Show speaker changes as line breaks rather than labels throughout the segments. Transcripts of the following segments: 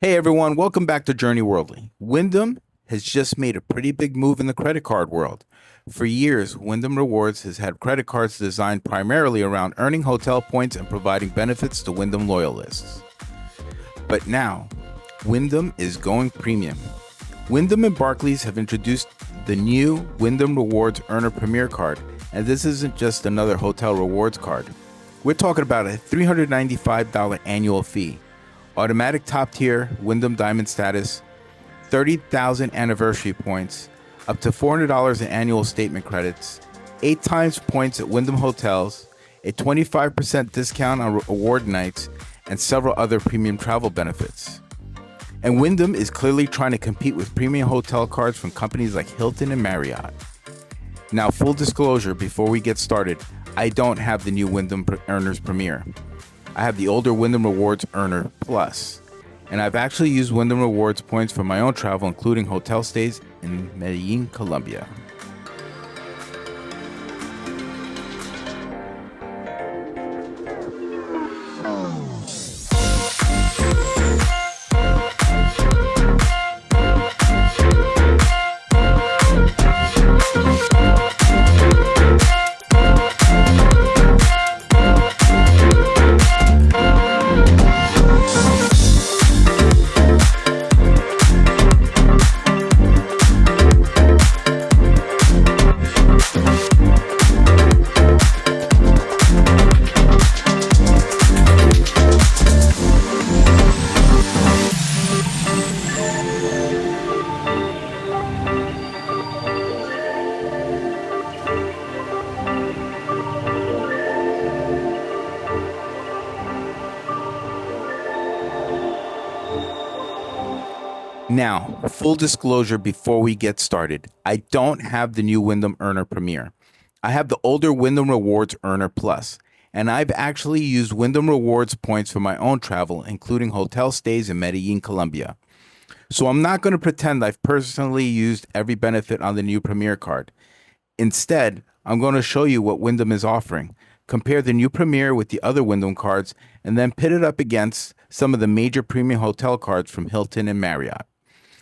Hey everyone, welcome back to Journey Worldly. Wyndham has just made a pretty big move in the credit card world. For years, Wyndham Rewards has had credit cards designed primarily around earning hotel points and providing benefits to Wyndham loyalists. But now, Wyndham is going premium. Wyndham and Barclays have introduced the new Wyndham Rewards Earner Premier card, and this isn't just another hotel rewards card. We're talking about a $395 annual fee, automatic top-tier Wyndham Diamond status, 30,000 anniversary points, up to $400 in annual statement credits, 8 times points at Wyndham hotels, a 25% discount on award nights, and several other premium travel benefits. And Wyndham is clearly trying to compete with premium hotel cards from companies like Hilton and Marriott. Now, full disclosure before we get started, I don't have the new Wyndham Earners Premier. I have the older Wyndham Rewards Earner Plus, and I've actually used Wyndham Rewards points for my own travel, including hotel stays in Medellin, Colombia. Now, full disclosure before we get started, I don't have the new Wyndham Earner Premier. I have the older Wyndham Rewards Earner Plus, and I've actually used Wyndham Rewards points for my own travel, including hotel stays in Medellin, Colombia. So I'm not going to pretend I've personally used every benefit on the new Premier card. Instead, I'm going to show you what Wyndham is offering, compare the new Premier with the other Wyndham cards, and then pit it up against some of the major premium hotel cards from Hilton and Marriott.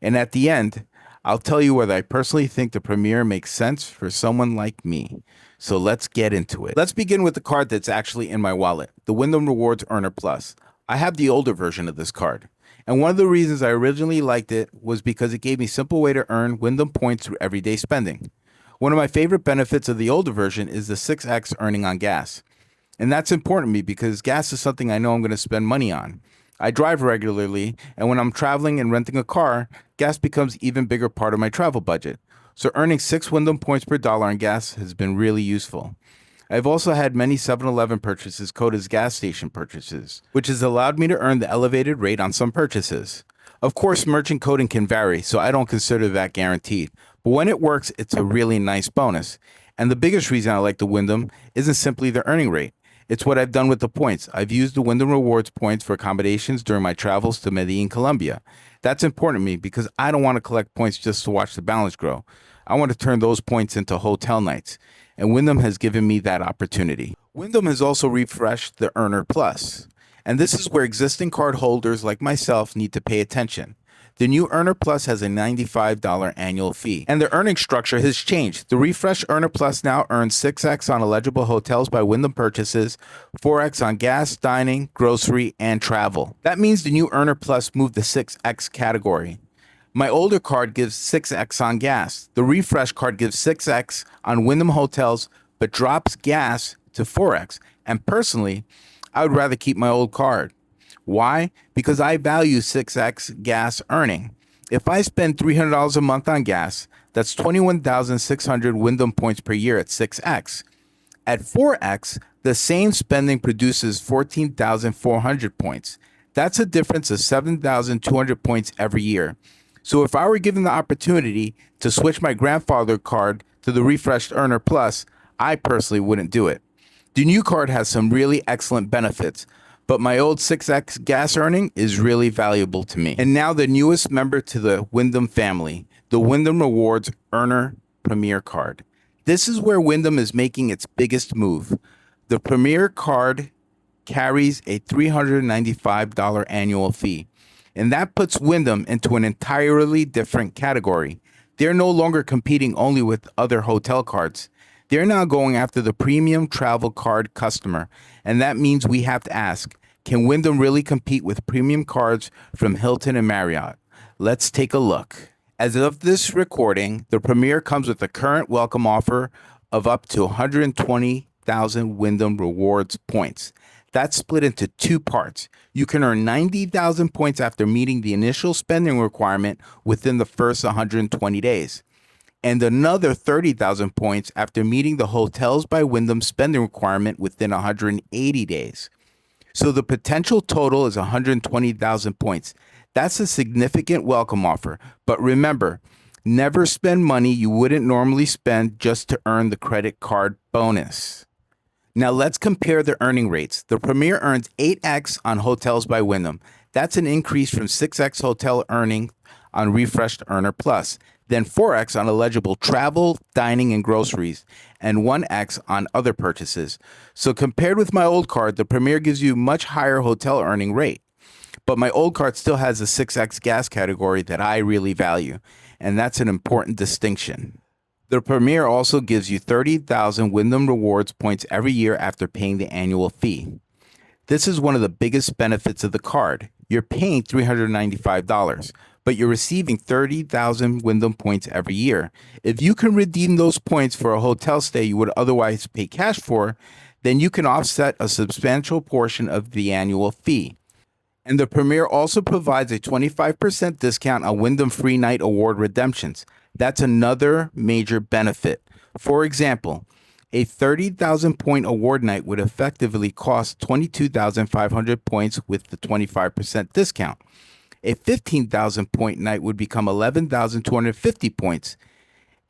And at the end, I'll tell you whether I personally think the Premier makes sense for someone like me. So let's get into it. Let's begin with the card that's actually in my wallet, the Wyndham Rewards Earner Plus. I have the older version of this card. And one of the reasons I originally liked it was because it gave me a simple way to earn Wyndham points through everyday spending. One of my favorite benefits of the older version is the 6x earning on gas. And that's important to me because gas is something I know I'm going to spend money on. I drive regularly, and when I'm traveling and renting a car, gas becomes an even bigger part of my travel budget. So earning 6 Wyndham points per dollar on gas has been really useful. I've also had many 7-Eleven purchases coded as gas station purchases, which has allowed me to earn the elevated rate on some purchases. Of course, merchant coding can vary, so I don't consider that guaranteed. But when it works, it's a really nice bonus. And the biggest reason I like the Wyndham isn't simply the earning rate. It's what I've done with the points. I've used the Wyndham Rewards points for accommodations during my travels to Medellin, Colombia. That's important to me because I don't want to collect points just to watch the balance grow. I want to turn those points into hotel nights, and Wyndham has given me that opportunity. Wyndham has also refreshed the Earner Plus, and this is where existing card holders like myself need to pay attention. The new Earner Plus has a $95 annual fee, and the earning structure has changed. The refreshed Earner Plus now earns 6x on eligible hotels by Wyndham purchases, 4x on gas, dining, grocery, and travel. That means the new Earner Plus moved the 6x category. My older card gives 6x on gas. The refresh card gives 6x on Wyndham hotels, but drops gas to 4x. And personally, I would rather keep my old card. Why? Because I value 6x gas earning. If I spend $300 a month on gas, that's 21,600 Wyndham points per year at 6x. At 4x, the same spending produces 14,400 points. That's a difference of 7,200 points every year. So if I were given the opportunity to switch my grandfather card to the refreshed Earner Plus, I personally wouldn't do it. The new card has some really excellent benefits, but my old 6x gas earning is really valuable to me. And now the newest member to the Wyndham family, the Wyndham Rewards Earner Premier card. This is where Wyndham is making its biggest move. The Premier card carries a $395 annual fee. And that puts Wyndham into an entirely different category. They're no longer competing only with other hotel cards. They're now going after the premium travel card customer. And that means we have to ask, can Wyndham really compete with premium cards from Hilton and Marriott? Let's take a look. As of this recording, the Premier comes with a current welcome offer of up to 120,000 Wyndham Rewards points. That's split into two parts. You can earn 90,000 points after meeting the initial spending requirement within the first 120 days, and another 30,000 points after meeting the Hotels by Wyndham spending requirement within 180 days. So the potential total is 120,000 points. That's a significant welcome offer. But remember, never spend money you wouldn't normally spend just to earn the credit card bonus. Now let's compare the earning rates. The Premier earns 8x on Hotels by Wyndham. That's an increase from 6x hotel earning on refreshed Earner Plus, then 4x on eligible travel, dining, and groceries, and 1x on other purchases. So compared with my old card, the Premier gives you much higher hotel earning rate. But my old card still has a 6x gas category that I really value, and that's an important distinction. The Premier also gives you 30,000 Wyndham Rewards points every year after paying the annual fee. This is one of the biggest benefits of the card. You're paying $395, but you're receiving 30,000 Wyndham points every year. If you can redeem those points for a hotel stay you would otherwise pay cash for, then you can offset a substantial portion of the annual fee. And the Premier also provides a 25% discount on Wyndham Free Night Award redemptions. That's another major benefit. For example, a 30,000 point award night would effectively cost 22,500 points with the 25% discount. A 15,000 point night would become 11,250 points,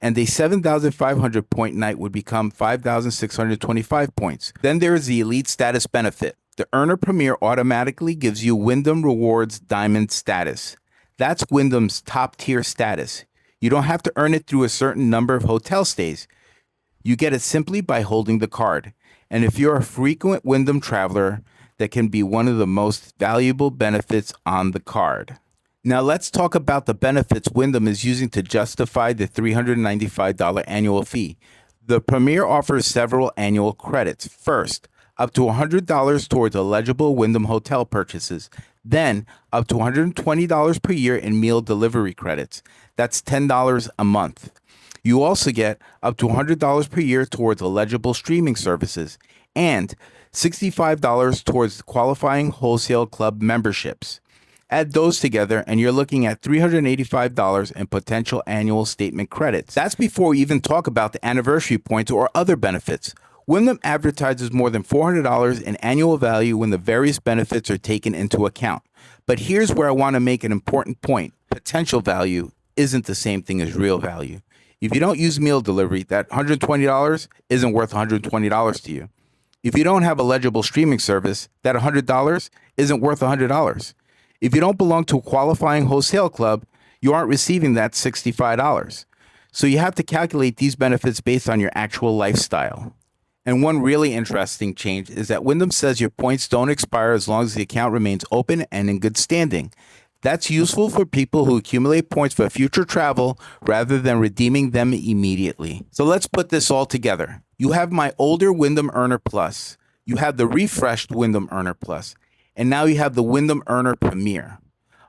and a 7,500 point night would become 5,625 points. Then there is the Elite Status benefit. The Earner Premier automatically gives you Wyndham Rewards Diamond status. That's Wyndham's top tier status. You don't have to earn it through a certain number of hotel stays. You get it simply by holding the card. And if you're a frequent Wyndham traveler, that can be one of the most valuable benefits on the card. Now let's talk about the benefits Wyndham is using to justify the $395 annual fee. The Premier offers several annual credits. First, up to $100 towards eligible Wyndham hotel purchases. Then, up to $120 per year in meal delivery credits. That's $10 a month. You also get up to $100 per year towards eligible streaming services and $65 towards qualifying wholesale club memberships. Add those together and you're looking at $385 in potential annual statement credits. That's before we even talk about the anniversary points or other benefits. Wyndham advertises more than $400 in annual value when the various benefits are taken into account. But here's where I want to make an important point. Potential value isn't the same thing as real value. If you don't use meal delivery, that $120 isn't worth $120 to you. If you don't have a legible streaming service, that $100 isn't worth $100. If you don't belong to a qualifying wholesale club, you aren't receiving that $65. So you have to calculate these benefits based on your actual lifestyle. And one really interesting change is that Wyndham says your points don't expire as long as the account remains open and in good standing. That's useful for people who accumulate points for future travel rather than redeeming them immediately. So let's put this all together. You have my older Wyndham Earner Plus. You have the refreshed Wyndham Earner Plus. And now you have the Wyndham Earner Premier.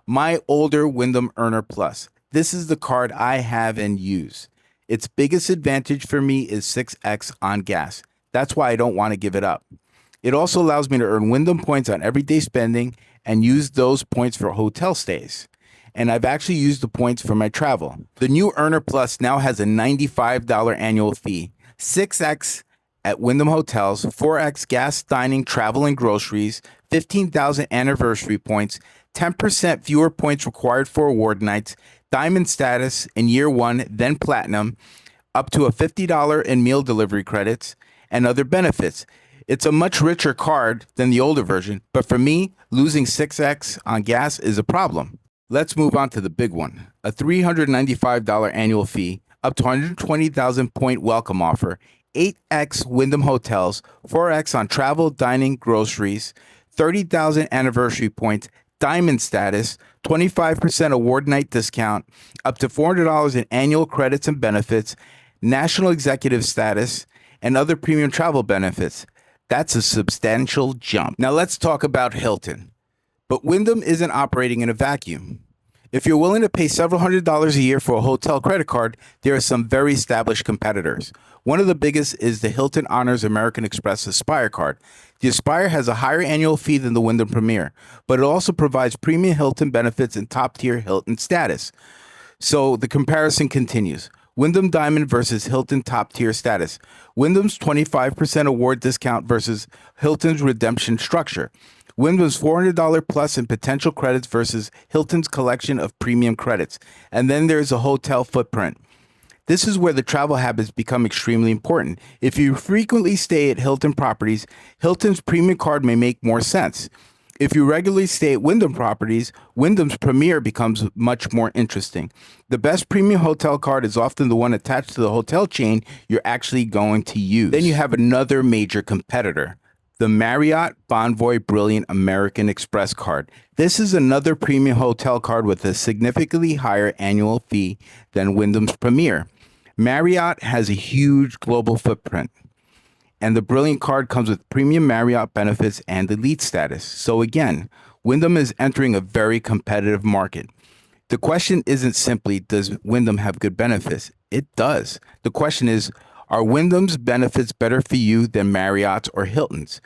My older Wyndham Earner Plus. This is the card I have and use. Its biggest advantage for me is 6x on gas. That's why I don't want to give it up. It also allows me to earn Wyndham points on everyday spending and use those points for hotel stays. And I've actually used the points for my travel. The new Earner Plus now has a $95 annual fee, 6x at Wyndham Hotels, 4x gas, dining, travel, and groceries, 15,000 anniversary points, 10% fewer points required for award nights, diamond status in year one, then platinum, up to a $50 in meal delivery credits, and other benefits. It's a much richer card than the older version, but for me, losing 6x on gas is a problem. Let's move on to the big one. A $395 annual fee, up to 120,000 point welcome offer, 8x Wyndham Hotels, 4x on travel, dining, groceries, 30,000 anniversary points, Diamond status, 25% award night discount, up to $400 in annual credits and benefits, national executive status, and other premium travel benefits. That's a substantial jump. Now let's talk about Hilton. But Wyndham isn't operating in a vacuum. If you're willing to pay several $100s a year for a hotel credit card, there are some very established competitors. One of the biggest is the Hilton Honors American Express Aspire card. The Aspire has a higher annual fee than the Wyndham Premier, but it also provides premium Hilton benefits and top-tier Hilton status. So the comparison continues. Wyndham Diamond versus Hilton top-tier status. Wyndham's 25% award discount versus Hilton's redemption structure. Wyndham's $400 plus in potential credits versus Hilton's collection of premium credits. And then there's a hotel footprint. This is where the travel habits become extremely important. If you frequently stay at Hilton properties, Hilton's premium card may make more sense. If you regularly stay at Wyndham properties, Wyndham's Premier becomes much more interesting. The best premium hotel card is often the one attached to the hotel chain you're actually going to use. Then you have another major competitor, the Marriott Bonvoy Brilliant American Express card. This is another premium hotel card with a significantly higher annual fee than Wyndham's Premier. Marriott has a huge global footprint, and the Brilliant card comes with premium Marriott benefits and elite status. So again, Wyndham is entering a very competitive market. The question isn't simply, does Wyndham have good benefits? It does. The question is, are Wyndham's benefits better for you than Marriott's or Hilton's?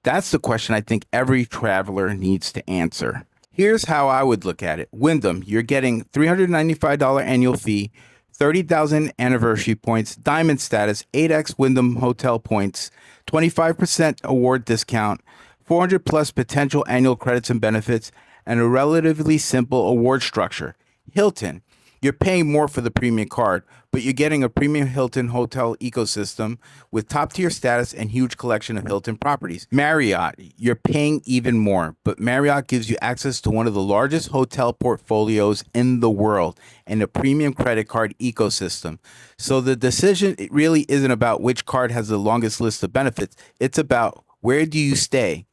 That's the question I think every traveler needs to answer. Here's how I would look at it. Wyndham, you're getting $395 annual fee, 30,000 anniversary points, Diamond status, 8x Wyndham hotel points, 25% award discount, 400 plus potential annual credits and benefits, and a relatively simple award structure. Hilton, you're paying more for the premium card, but you're getting a premium Hilton hotel ecosystem with top-tier status and huge collection of Hilton properties. Marriott, you're paying even more, but Marriott gives you access to one of the largest hotel portfolios in the world and a premium credit card ecosystem. So the decision, it really isn't about which card has the longest list of benefits. It's about where do you stay?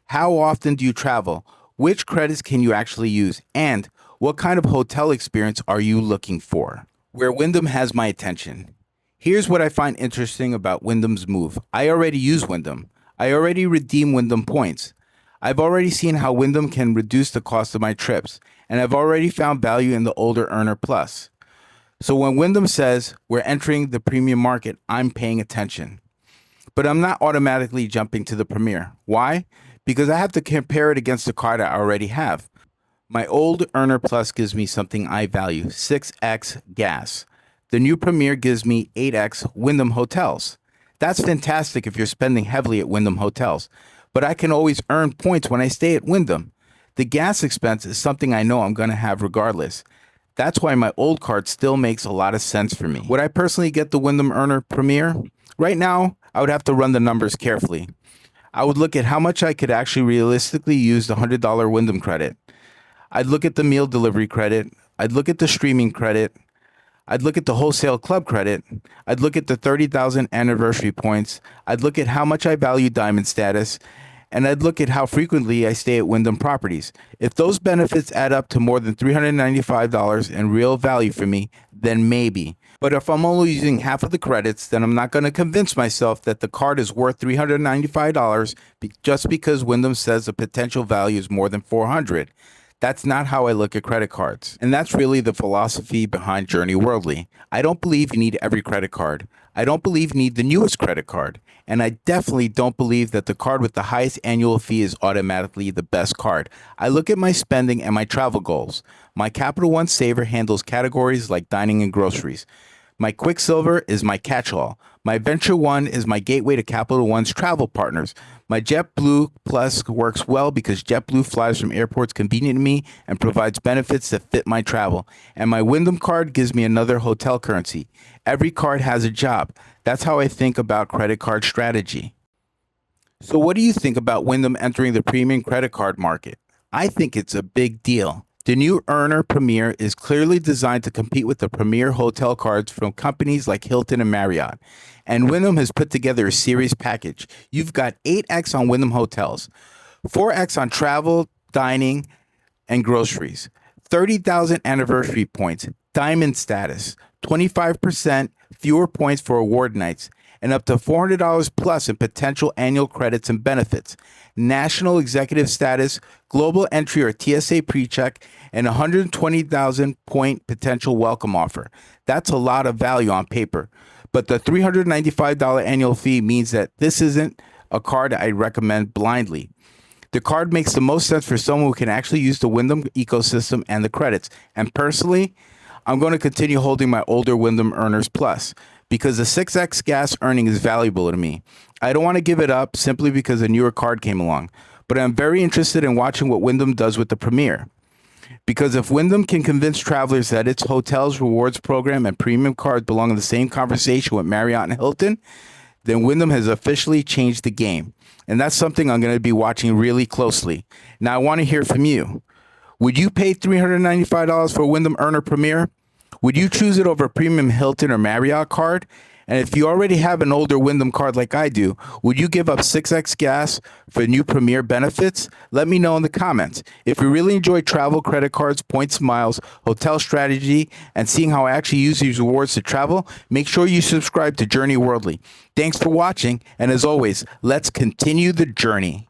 How often do you travel? Which credits can you actually use? And what kind of hotel experience are you looking for? Where Wyndham has my attention. Here's what I find interesting about Wyndham's move. I already use Wyndham. I already redeem Wyndham points. I've already seen how Wyndham can reduce the cost of my trips, and I've already found value in the older Earner Plus. So when Wyndham says we're entering the premium market, I'm paying attention. But I'm not automatically jumping to the Premier. Why? Because I have to compare it against the card I already have. My old Earner Plus gives me something I value, 6x gas. The new Premier gives me 8x Wyndham hotels. That's fantastic if you're spending heavily at Wyndham hotels, but I can always earn points when I stay at Wyndham. The gas expense is something I know I'm going to have regardless. That's why my old card still makes a lot of sense for me. Would I personally get the Wyndham Earner Premier? Right now, I would have to run the numbers carefully. I would look at how much I could actually realistically use the $100 Wyndham credit. I'd look at the meal delivery credit. I'd look at the streaming credit. I'd look at the wholesale club credit. I'd look at the 30,000 anniversary points. I'd look at how much I value Diamond status. And I'd look at how frequently I stay at Wyndham properties. If those benefits add up to more than $395 in real value for me, then maybe. But if I'm only using half of the credits, then I'm not going to convince myself that the card is worth $395 just because Wyndham says the potential value is more than $400. That's not how I look at credit cards. And that's really the philosophy behind Journey Worldly. I don't believe you need every credit card. I don't believe you need the newest credit card. And I definitely don't believe that the card with the highest annual fee is automatically the best card. I look at my spending and my travel goals. My Capital One Saver handles categories like dining and groceries. My Quicksilver is my catch-all. My Venture One is my gateway to Capital One's travel partners. My JetBlue Plus works well because JetBlue flies from airports convenient to me and provides benefits that fit my travel. And my Wyndham card gives me another hotel currency. Every card has a job. That's how I think about credit card strategy. So what do you think about Wyndham entering the premium credit card market? I think it's a big deal. The new Earner Premier is clearly designed to compete with the premier hotel cards from companies like Hilton and Marriott. And Wyndham has put together a series package. You've got 8x on Wyndham hotels, 4x on travel, dining, and groceries. 30,000 anniversary points, diamond status, 25% fewer points for award nights, and up to $400 plus in potential annual credits and benefits. National executive status, global entry or TSA PreCheck, and 120,000 point potential welcome offer. That's a lot of value on paper. But the $395 annual fee means that this isn't a card I recommend blindly. The card makes the most sense for someone who can actually use the Wyndham ecosystem and the credits. And personally, I'm going to continue holding my older Wyndham Earners Plus because the 6x gas earning is valuable to me. I don't want to give it up simply because a newer card came along, but I'm very interested in watching what Wyndham does with the Premier. Because if Wyndham can convince travelers that its hotels, rewards program, and premium cards belong in the same conversation with Marriott and Hilton, then Wyndham has officially changed the game. And that's something I'm going to be watching really closely. Now, I want to hear from you. Would you pay $395 for a Wyndham Earner Premier? Would you choose it over a premium Hilton or Marriott card? And if you already have an older Wyndham card like I do, would you give up 6x gas for new Premier benefits? Let me know in the comments. If you really enjoy travel, credit cards, points, miles, hotel strategy, and seeing how I actually use these rewards to travel, make sure you subscribe to Journey Worldly. Thanks for watching, and as always, let's continue the journey.